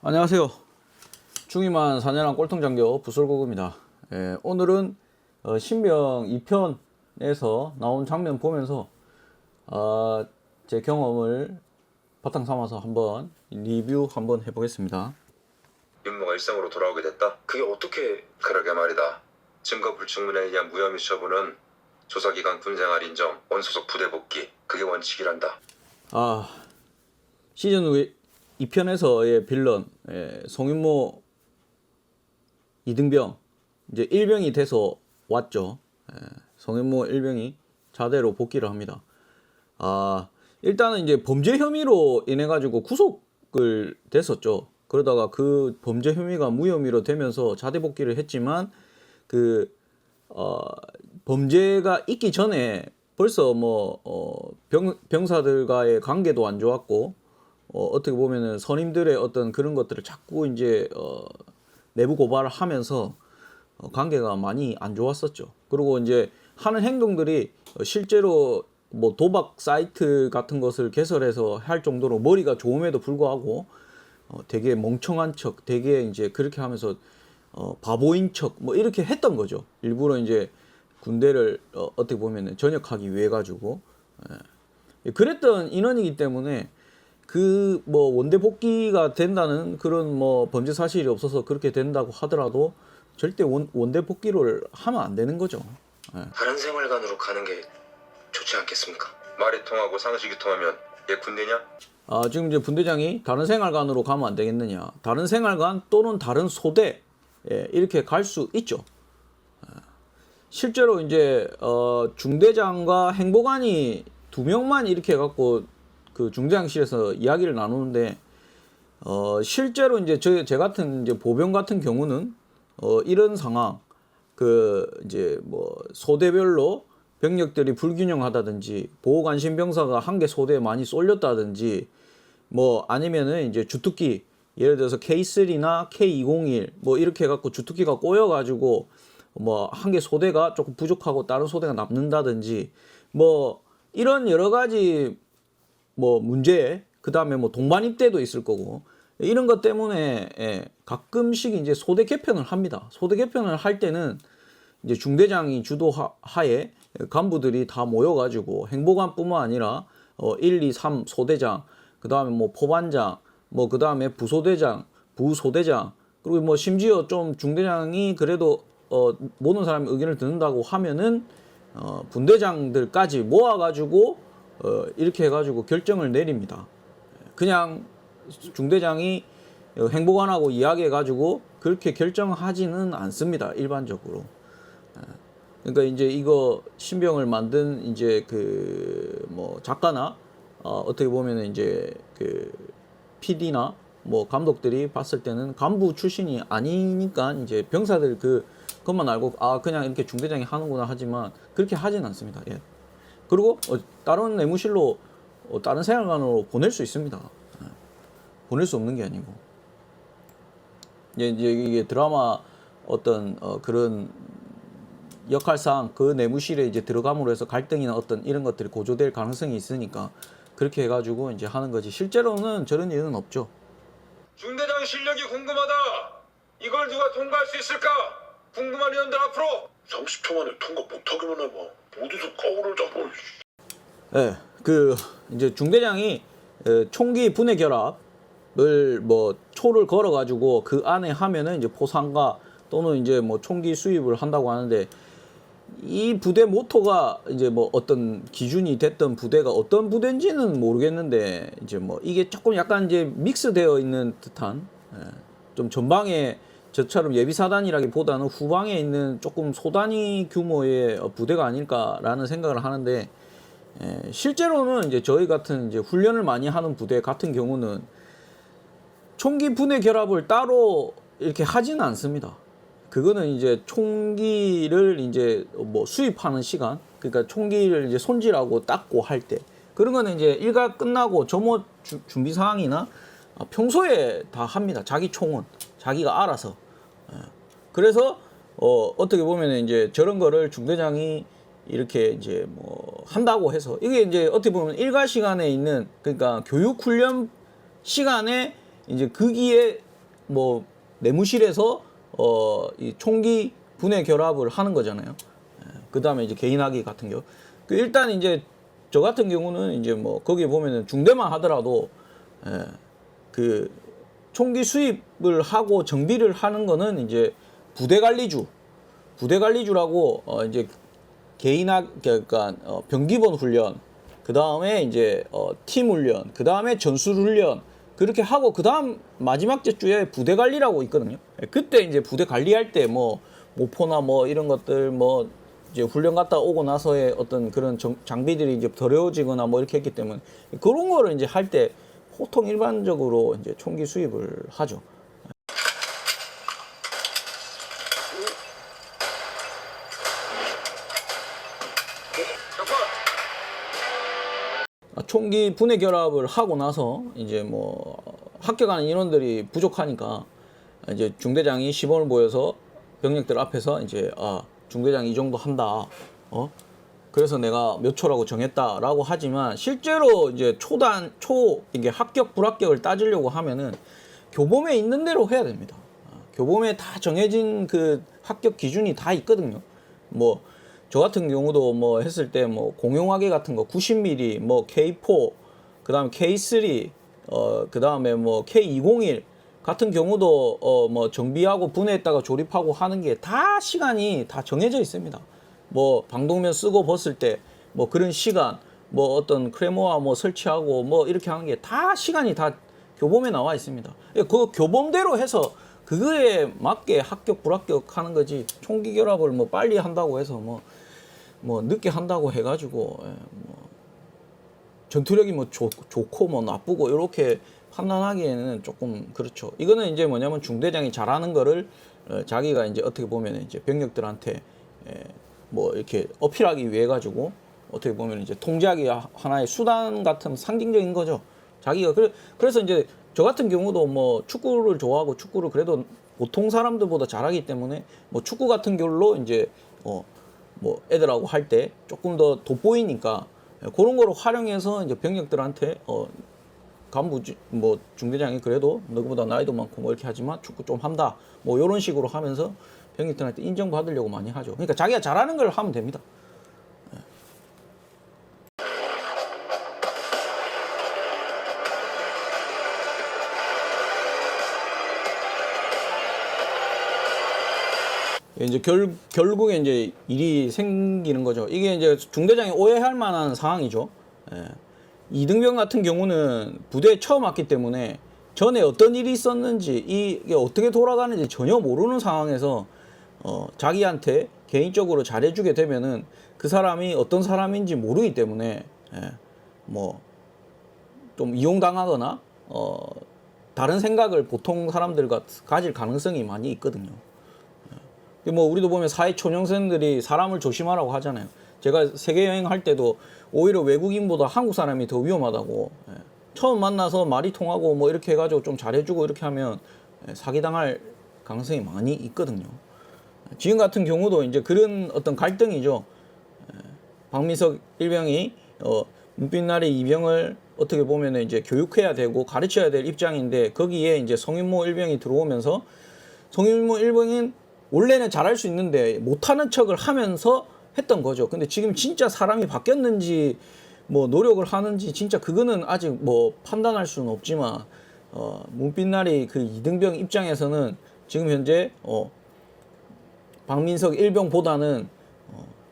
안녕하세요. 중이만 4년한 꼴통장교 부설고구입니다. 오늘은 신병 2편에서 나온 장면 보면서 제 경험을 바탕 삼아서 한번 리뷰 한번 해보겠습니다. 윤모가 일상으로 돌아오게 됐다? 그게 어떻게... 그러게 말이다. 증거 불충분에 의한 무혐의 처분은 조사기간 군생활 인정, 원소속 부대 복귀, 그게 원칙이란다. 시즌 2편에서의 빌런 송윤모 이등병 이제 일병이 돼서 왔죠. 송윤모 일병이 자대로 복귀를 합니다. 일단은 이제 범죄 혐의로 인해 가지고 구속을 됐었죠. 그러다가 그 범죄 혐의가 무혐의로 되면서 자대 복귀를 했지만 범죄가 있기 전에 벌써 병사들과의 관계도 안 좋았고 어떻게 보면은 선임들의 어떤 그런 것들을 자꾸 이제 내부 고발을 하면서 관계가 많이 안 좋았었죠. 그리고 이제 하는 행동들이 실제로 뭐 도박 사이트 같은 것을 개설해서 할 정도로 머리가 좋음에도 불구하고 되게 멍청한 척, 되게 이제 그렇게 하면서 바보인 척 뭐 이렇게 했던 거죠. 일부러 이제 군대를 어떻게 보면은 전역하기 위해 가지고 그랬던 인원이기 때문에 그 뭐 원대 복귀가 된다는 그런 뭐 범죄 사실이 없어서 그렇게 된다고 하더라도 절대 원대 복귀를 하면 안 되는 거죠. 다른 생활관으로 가는 게 좋지 않겠습니까? 말이 통하고 상식이 통하면 얘 군대냐? 지금 이제 분대장이 다른 생활관으로 가면 안 되겠느냐. 다른 생활관 또는 다른 소대 이렇게 갈 수 있죠. 실제로 이제 중대장과 행보관이 2명만 이렇게 해갖고 그 중대장실에서 이야기를 나누는데 실제로 이제 제 같은 이제 보병 같은 경우는 이런 상황 이제 뭐 소대별로 병력들이 불균형하다든지 보호관심병사가 한 개 소대에 많이 쏠렸다든지 뭐 아니면은 이제 주특기 예를 들어서 K3나 K201 뭐 이렇게 해갖고 주특기가 꼬여가지고 뭐 한 개 소대가 조금 부족하고 다른 소대가 남는다든지 뭐 이런 여러 가지 뭐 문제, 그 다음에 뭐 동반 입대도 있을 거고 이런 것 때문에 가끔씩 이제 소대 개편을 합니다. 소대 개편을 할 때는 이제 중대장이 주도하에 간부들이 다 모여가지고 행보관뿐만 아니라 1, 2, 3 소대장, 그 다음에 뭐 포반장, 뭐 그 다음에 부소대장, 부소대장, 그리고 뭐 심지어 좀 중대장이 그래도 모든 사람의 의견을 듣는다고 하면은 분대장들까지 모아가지고 이렇게 해가지고 결정을 내립니다. 그냥 중대장이 행보관하고 이야기해가지고 그렇게 결정하지는 않습니다. 일반적으로. 그러니까 이제 이거 신병을 만든 이제 그 뭐 작가나 어떻게 보면은 이제 그 PD나 뭐 감독들이 봤을 때는 간부 출신이 아니니까 이제 병사들 그것만 알고 그냥 이렇게 중대장이 하는구나 하지만 그렇게 하진 않습니다. 예. 그리고 다른 내무실로 다른 생활관으로 보낼 수 있습니다. 보낼 수 없는 게 아니고 이제 이게 드라마 어떤 그런 역할상 그 내무실에 이제 들어감으로 해서 갈등이나 어떤 이런 것들이 고조될 가능성이 있으니까 그렇게 해가지고 이제 하는 거지 실제로는 저런 일은 없죠. 중대장 실력이 궁금하다. 이걸 누가 통과할 수 있을까? 궁금한 의원들 앞으로. 30초 만에 통과 못하기만 해봐. 어디서 거울을 잡고. 이제 중대장이 총기 분해 결합을 뭐 초를 걸어가지고 그 안에 하면은 이제 포상과 또는 이제 뭐 총기 수입을 한다고 하는데 이 부대 모토가 이제 뭐 어떤 기준이 됐던 부대가 어떤 부대인지는 모르겠는데 이제 뭐 이게 조금 약간 이제 믹스되어 있는 듯한 좀 전방에 저처럼 예비사단이라기보다는 후방에 있는 조금 소단위 규모의 부대가 아닐까라는 생각을 하는데 실제로는 이제 저희 같은 이제 훈련을 많이 하는 부대 같은 경우는 총기 분해 결합을 따로 이렇게 하지는 않습니다. 그거는 이제 총기를 이제 뭐 수입하는 시간, 그러니까 총기를 이제 손질하고 닦고 할 때 그런 거는 이제 일과 끝나고 점호 준비 사항이나 평소에 다 합니다. 자기 총은 자기가 알아서. 그래서 어떻게 보면 이제 저런 거를 중대장이 이렇게 이제 뭐 한다고 해서 이게 이제 어떻게 보면 일과 시간에 있는 그러니까 교육 훈련 시간에 이제 거기에 뭐 내무실에서 이 총기 분해 결합을 하는 거잖아요. 그 다음에 이제 개인학위 같은 경우. 일단 이제 저 같은 경우는 이제 뭐 거기에 보면은 중대만 하더라도 그 총기 수입을 하고 정비를 하는 거는 이제 부대 관리주라고 이제 개인학 그러니까 병기본 훈련, 그 다음에 이제 팀 훈련, 그 다음에 전술 훈련 그렇게 하고 그 다음 마지막 주에 부대 관리라고 있거든요. 그때 이제 부대 관리할 때 뭐 모포나 뭐 이런 것들 뭐 이제 훈련 갔다 오고 나서의 어떤 그런 장비들이 이제 더러워지거나 뭐 이렇게 했기 때문에 그런 거를 이제 할 때 보통 일반적으로 이제 총기 수입을 하죠. 총기 분해 결합을 하고 나서 이제 뭐 합격하는 인원들이 부족하니까 이제 중대장이 시범을 보여서 병력들 앞에서 이제 중대장이 이 정도 한다. 그래서 내가 몇 초라고 정했다라고 하지만 실제로 이제 이게 합격 불합격을 따지려고 하면은 교범에 있는 대로 해야 됩니다. 교범에 다 정해진 그 합격 기준이 다 있거든요. 뭐 저 같은 경우도 뭐 했을 때 뭐 공용화기 같은 거 90mm, 뭐 K4, 그다음에 K3, 그다음에 뭐 K201 같은 경우도 뭐 정비하고 분해했다가 조립하고 하는 게 다 시간이 다 정해져 있습니다. 뭐 방독면 쓰고 벗을 때 뭐 그런 시간, 뭐 어떤 크레모아 뭐 설치하고 뭐 이렇게 하는 게 다 시간이 다 교범에 나와 있습니다. 그 교범대로 해서 그거에 맞게 합격 불합격 하는 거지, 총기 결합을 뭐 빨리 한다고 해서 뭐 늦게 한다고 해가지고 뭐 전투력이 뭐 좋고 뭐 나쁘고 이렇게 판단하기에는 조금 그렇죠. 이거는 이제 뭐냐면 중대장이 잘하는 거를 자기가 이제 어떻게 보면 이제 병력들한테 뭐 이렇게 어필하기 위해 가지고 어떻게 보면 이제 통제하기 하나의 수단 같은 상징적인 거죠. 자기가 그래서 이제 저 같은 경우도 뭐 축구를 좋아하고 축구를 그래도 보통 사람들보다 잘하기 때문에 뭐 축구 같은 걸로 이제 뭐 애들하고 할 때 조금 더 돋보이니까 그런 거로 활용해서 이제 병력들한테 간부 뭐 중대장이 그래도 너보다 나이도 많고 뭐 이렇게 하지만 축구 좀 한다 뭐 이런 식으로 하면서 병력들한테 인정받으려고 많이 하죠. 그러니까 자기가 잘하는 걸 하면 됩니다. 이제 결국에 이제 일이 생기는 거죠. 이게 이제 중대장이 오해할 만한 상황이죠. 이등병 같은 경우는 부대에 처음 왔기 때문에 전에 어떤 일이 있었는지 이게 어떻게 돌아가는지 전혀 모르는 상황에서 자기한테 개인적으로 잘해주게 되면은 그 사람이 어떤 사람인지 모르기 때문에 뭐 좀 이용당하거나 다른 생각을 보통 사람들과 가질 가능성이 많이 있거든요. 뭐 우리도 보면 사회 초년생들이 사람을 조심하라고 하잖아요. 제가 세계 여행할 때도 오히려 외국인보다 한국 사람이 더 위험하다고. 처음 만나서 말이 통하고 뭐 이렇게 해가지고 좀 잘해주고 이렇게 하면 사기당할 가능성이 많이 있거든요. 지금 같은 경우도 이제 그런 어떤 갈등이죠. 박민석 일병이 문빛나리 이병을 어떻게 보면 이제 교육해야 되고 가르쳐야 될 입장인데 거기에 이제 성윤모 일병이 들어오면서 성윤모 일병은 원래는 잘할 수 있는데 못하는 척을 하면서 했던 거죠. 근데 지금 진짜 사람이 바뀌었는지 뭐 노력을 하는지 진짜 그거는 아직 뭐 판단할 수는 없지만 문빛나리 그 이등병 입장에서는 지금 현재 박민석 일병보다는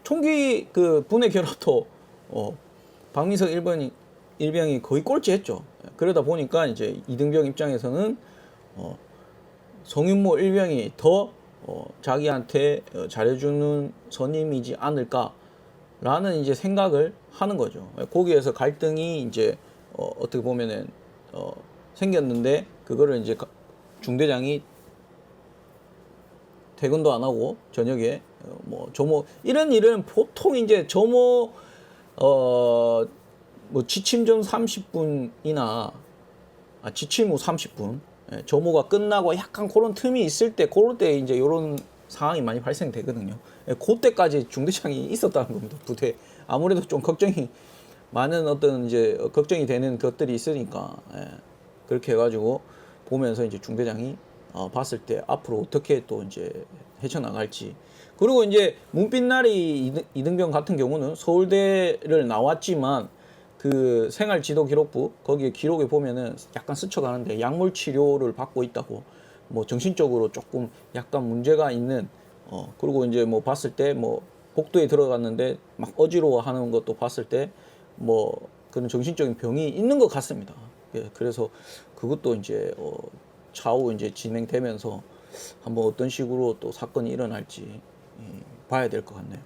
총기 그 분해 결합도 박민석 일병이 거의 꼴찌했죠. 그러다 보니까 이제 이등병 입장에서는 성윤모 일병이 더 자기한테 잘해주는 선임이지 않을까라는 이제 생각을 하는 거죠. 거기에서 갈등이 이제 어떻게 보면은 생겼는데 그거를 이제 중대장이 퇴근도 안 하고 저녁에 뭐 조모 이런 일은 보통 이제 조모 뭐 지침 전 30분이나 지침 후 30분 조모가 끝나고 약간 그런 틈이 있을 때 그럴 때 이제 이런 상황이 많이 발생되거든요. 그때까지 중대장이 있었다는 겁니다. 부대 아무래도 좀 걱정이 많은 어떤 이제 걱정이 되는 것들이 있으니까 그렇게 해가지고 보면서 이제 중대장이 봤을 때 앞으로 어떻게 또 이제 헤쳐나갈지. 그리고 이제 문빛나리 이등병 같은 경우는 서울대를 나왔지만 그 생활지도기록부 거기에 기록에 보면은 약간 스쳐가는데 약물 치료를 받고 있다고, 뭐 정신적으로 조금 약간 문제가 있는, 그리고 이제 뭐 봤을 때 뭐 복도에 들어갔는데 막 어지러워하는 것도 봤을 때 뭐 그런 정신적인 병이 있는 것 같습니다. 예, 그래서 그것도 이제 차후 이제 진행되면서 한번 어떤 식으로 또 사건이 일어날지 봐야 될 것 같네요.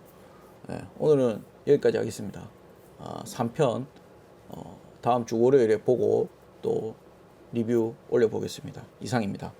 예, 오늘은 여기까지 하겠습니다. 3편 다음 주 월요일에 보고 또 리뷰 올려보겠습니다. 이상입니다.